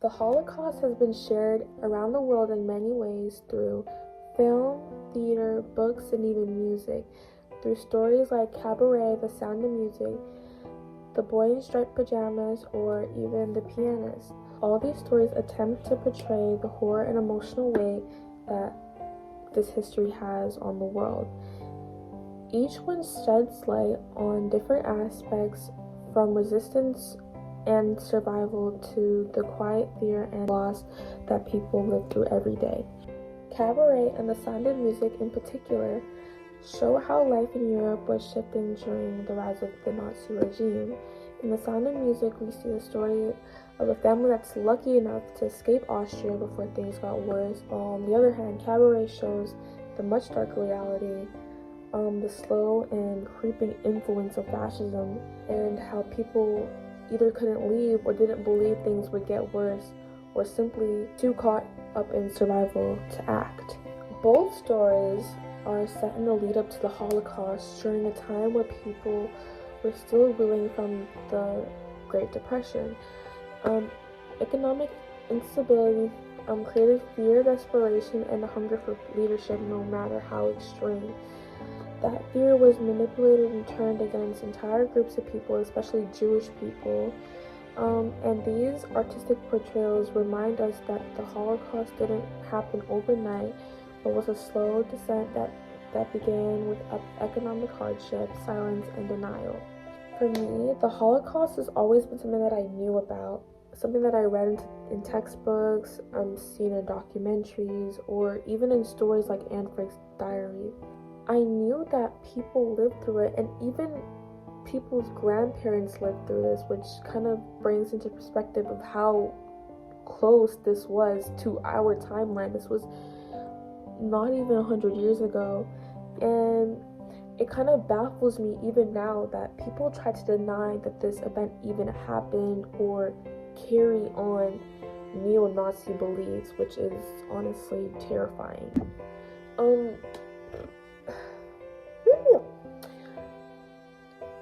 The Holocaust has been shared around the world in many ways through film, theater, books, and even music. Through stories like Cabaret, The Sound of Music, The Boy in Striped Pajamas, or even The Pianist. All these stories attempt to portray the horror and emotional way that this history has on the world. Each one sheds light on different aspects, from resistance and survival to the quiet fear and loss that people live through every day. Cabaret and The Sound of Music in particular show how life in Europe was shifting during the rise of the Nazi regime. In The Sound of Music, we see the story of a family that's lucky enough to escape Austria before things got worse. On the other hand, Cabaret shows the much darker reality, the slow and creeping influence of fascism, and how people either couldn't leave or didn't believe things would get worse, or simply too caught up in survival to act. Both stories are set in the lead up to the Holocaust during a time where people were still reeling from the Great Depression. Economic instability created fear, desperation, and a hunger for leadership, no matter how extreme. That fear was manipulated and turned against entire groups of people, especially Jewish people. And these artistic portrayals remind us that the Holocaust didn't happen overnight, but was a slow descent that began with economic hardship, silence, and denial. For me, the Holocaust has always been something that I knew about, something that I read in textbooks, seen in documentaries, or even in stories like Anne Frank's diary. I knew that people lived through it, and even people's grandparents lived through this, which kind of brings into perspective of how close this was to our timeline. This was not even 100 years ago, and it kind of baffles me even now that people try to deny that this event even happened or carry on neo-Nazi beliefs, which is honestly terrifying.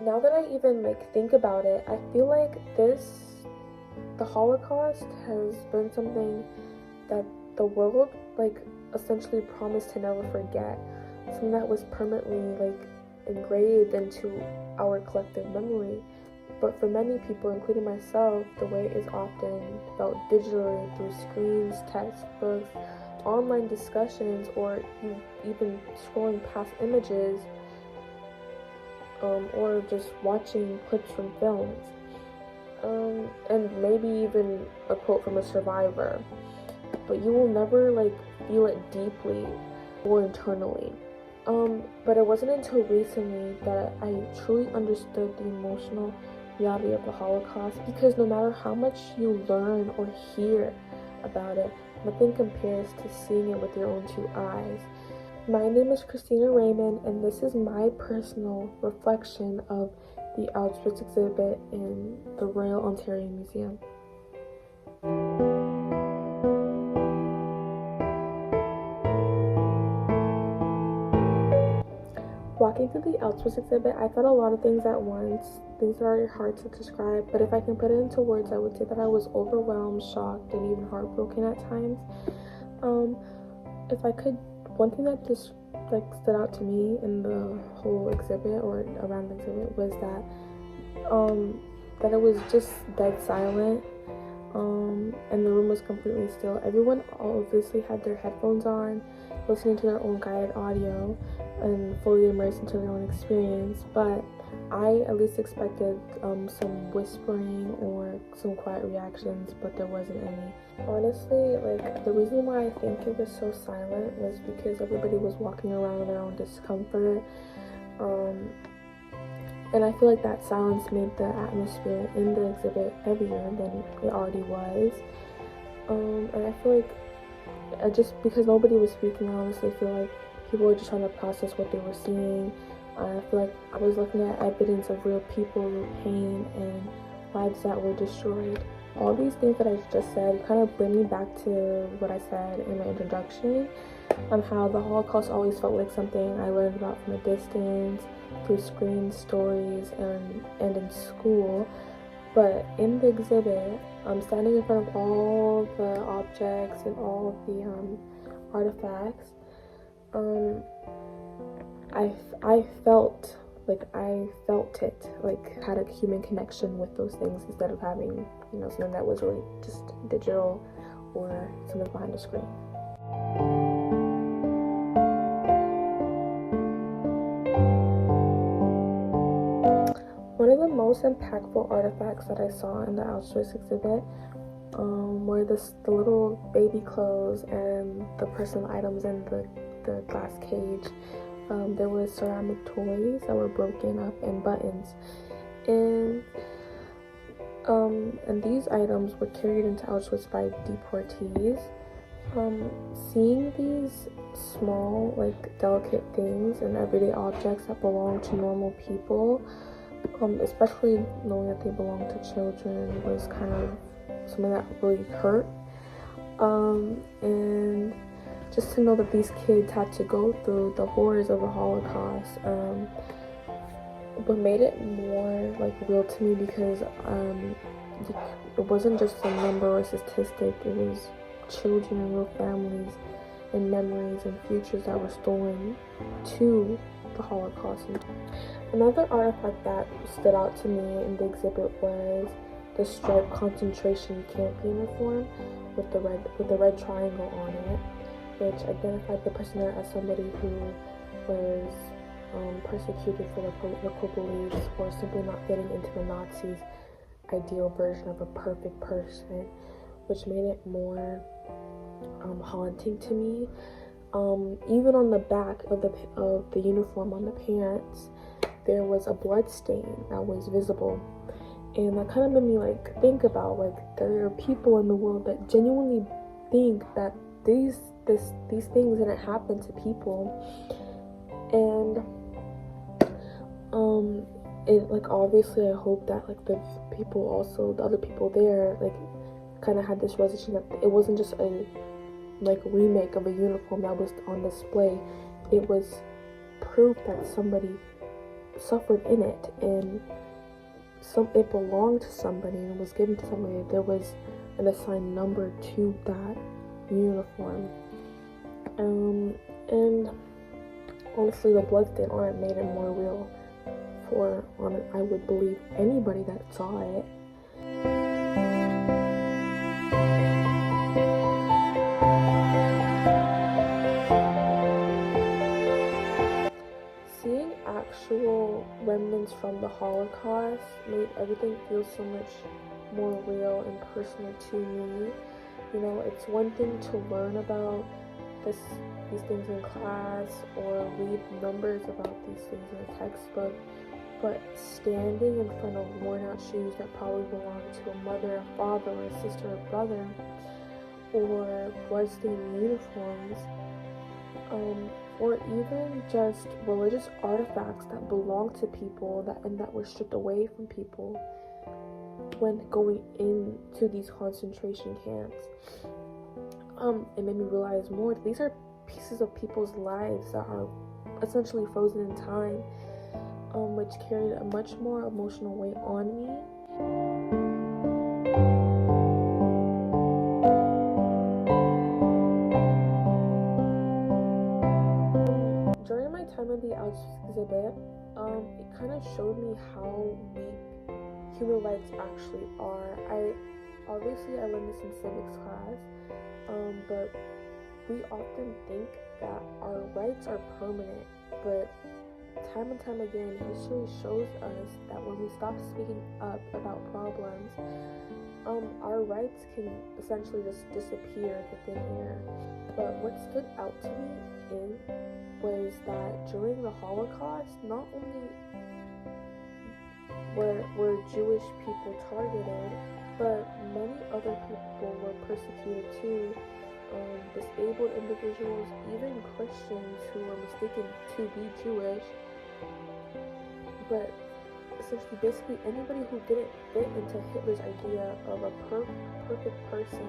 Now that I even think about it, I feel like the Holocaust has been something that the world essentially promised to never forget, something that was permanently engraved into our collective memory. But for many people, including myself, the weight is often felt digitally through screens, textbooks, online discussions, or even scrolling past images, or just watching clips from films, and maybe even a quote from a survivor. But you will never feel it deeply or internally. But it wasn't until recently that I truly understood the emotional reality of the Holocaust, because no matter how much you learn or hear about it, nothing compares to seeing it with your own two eyes. My name is Khristina Raymond, and this is my personal reflection of the Auschwitz exhibit in the Royal Ontario Museum. Walking through the Auschwitz exhibit, I felt a lot of things at once, things that are hard to describe, but if I can put it into words, I would say that I was overwhelmed, shocked, and even heartbroken at times. If I could, one thing that just stood out to me in the whole exhibit or around the exhibit was that it was just dead silent, and the room was completely still. Everyone obviously had their headphones on, listening to their own guided audio and fully immersed into their own experience, but I at least expected some whispering or some quiet reactions, but there wasn't any. Honestly, the reason why I think it was so silent was because everybody was walking around in their own discomfort, and I feel like that silence made the atmosphere in the exhibit heavier than it already was. And I feel like just because nobody was speaking, I honestly feel like people were just trying to process what they were seeing. I feel like I was looking at evidence of real people, real pain, and lives that were destroyed. All these things that I just said kind of bring me back to what I said in my introduction, on how the Holocaust always felt like something I learned about from a distance, through screen stories, and in school. But in the exhibit, I'm standing in front of all all of the objects and all of the artifacts, I felt it, like had a human connection with those things instead of having, something that was really just digital or something behind a screen. One of the most impactful artifacts that I saw in the Auschwitz exhibit were the little baby clothes and the personal items in the glass cage. There was ceramic toys that were broken up and buttons, and these items were carried into Auschwitz by deportees. Seeing these small, delicate things and everyday objects that belong to normal people, especially knowing that they belong to children, was kind of something that really hurt. And just to know that these kids had to go through the horrors of the Holocaust, but made it more real to me, because it wasn't just a number or a statistic. It was children and real families and memories and futures that were stolen to the Holocaust. Another artifact that stood out to me in the exhibit was the striped concentration camp uniform with the red triangle on it, which identified the prisoner as somebody who was persecuted for their political beliefs, or simply not fitting into the Nazis' ideal version of a perfect person, which made it more haunting to me. Even on the back of the uniform, on the pants, there was a blood stain that was visible, and that kind of made me think about there are people in the world that genuinely think that these things didn't happen to people, and it obviously I hope that the people also, the other people there, kind of had this realization that it wasn't just a remake of a uniform that was on display. It was proof that somebody suffered in it, and it belonged to somebody and was given to somebody. There was an assigned number to that uniform, and honestly, the bloodstain on it made it more real for, I would believe, anybody that saw it. Seeing actual remnants from the Holocaust made everything feel so much more real and personal to me. It's one thing to learn about these things in class or read numbers about these things in a textbook, but standing in front of worn out shoes that probably belong to a mother, a father, or a sister, or brother, or bloodstained uniforms, or even just religious artifacts that belong to people that were stripped away from people when going into these concentration camps. It made me realize more that these are pieces of people's lives that are essentially frozen in time, which carried a much more emotional weight on me. During my time in the Auschwitz exhibit, it kind of showed me how weak human rights actually are. I learned this in civics class, but we often think that our rights are permanent, but time and time again, history shows us that when we stop speaking up about problems, our rights can essentially just disappear into thin air. But what stood out to me was that during the Holocaust, not only were Jewish people targeted, but many other people were persecuted too. Disabled individuals, even Christians who were mistaken to be Jewish, but essentially basically anybody who didn't fit into Hitler's idea of a perfect person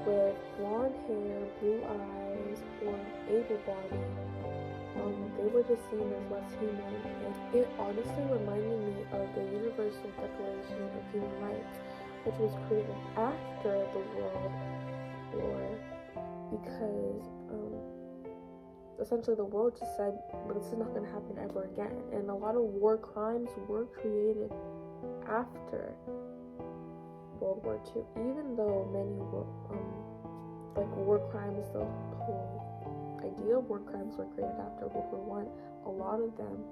with blonde hair, blue eyes, or able-bodied, they were just seen as less human. And it honestly reminded me of the Universal Declaration of Human Rights, which was created after the World War, because essentially the world just said, this is not going to happen ever again. And a lot of war crimes were created after World War II, even though many war crimes, the whole idea of war crimes were created after World War I. A lot of them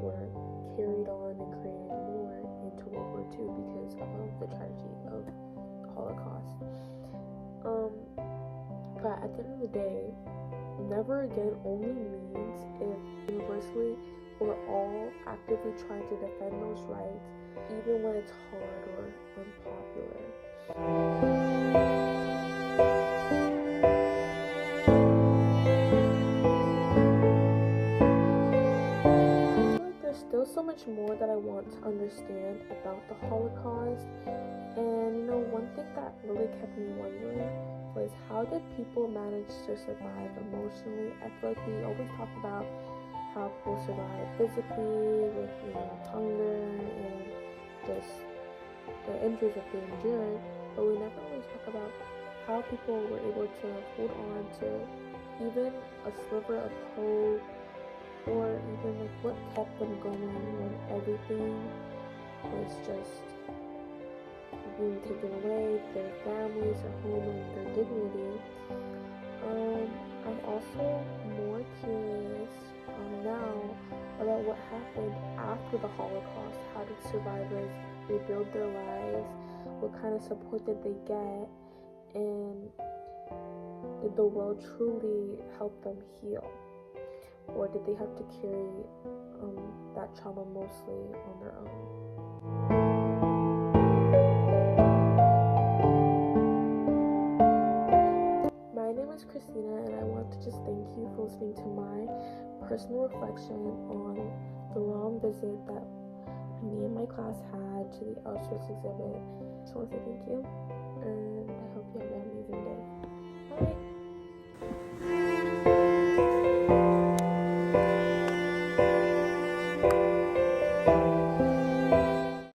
were carried on and created more into World War II because of the tragedy of the Holocaust. But at the end of the day, never again only means if universally we're all actively trying to defend those rights, even when it's hard or unpopular. There's still so much more that I want to understand about the Holocaust, and one thing that really kept me wondering was, how did people manage to survive emotionally? I feel like we always talk about how people survive physically with hunger and just the injuries that they endured, but we never really talk about how people were able to hold on to even a sliver of hope, or even what kept them going when everything was just being taken away, their families, their home, and their dignity. I'm also more curious now about what happened after the Holocaust. How did survivors rebuild their lives? What kind of support did they get? And did the world truly help them heal? Or did they have to carry that trauma mostly on their own? My name is Khristina, and I want to just thank you for listening to my personal reflection on the long visit that me and my class had to the Auschwitz exhibit. I just want to say thank you, and I hope you have an amazing day.